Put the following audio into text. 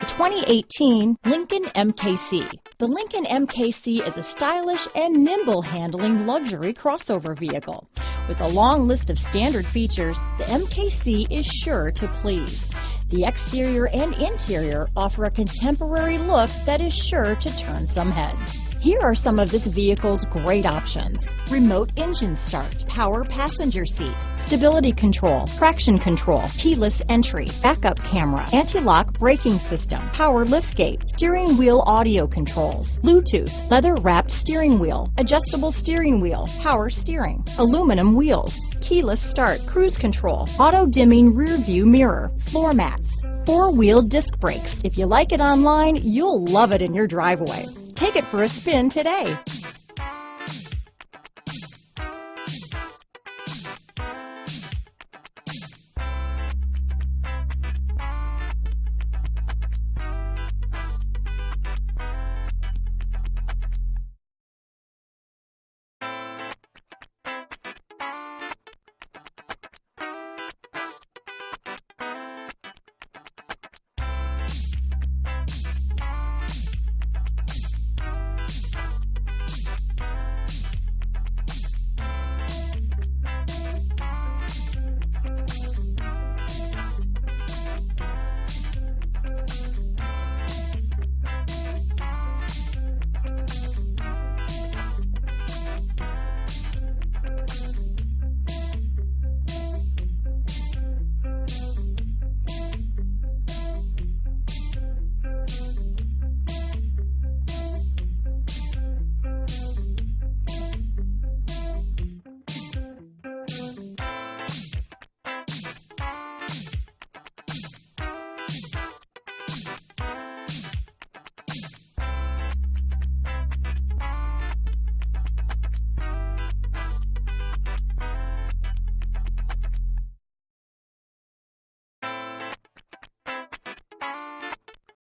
2018 Lincoln MKC. The Lincoln MKC is a stylish and nimble handling luxury crossover vehicle. With a long list of standard features, the MKC is sure to please. The exterior and interior offer a contemporary look that is sure to turn some heads. Here are some of this vehicle's great options: remote engine start, power passenger seat, stability control, traction control, keyless entry, backup camera, anti-lock braking system, power liftgate, steering wheel audio controls, Bluetooth, leather-wrapped steering wheel, adjustable steering wheel, power steering, aluminum wheels, keyless start, cruise control, auto-dimming rear view mirror, floor mats, four-wheel disc brakes. If you like it online, you'll love it in your driveway. Take it for a spin today.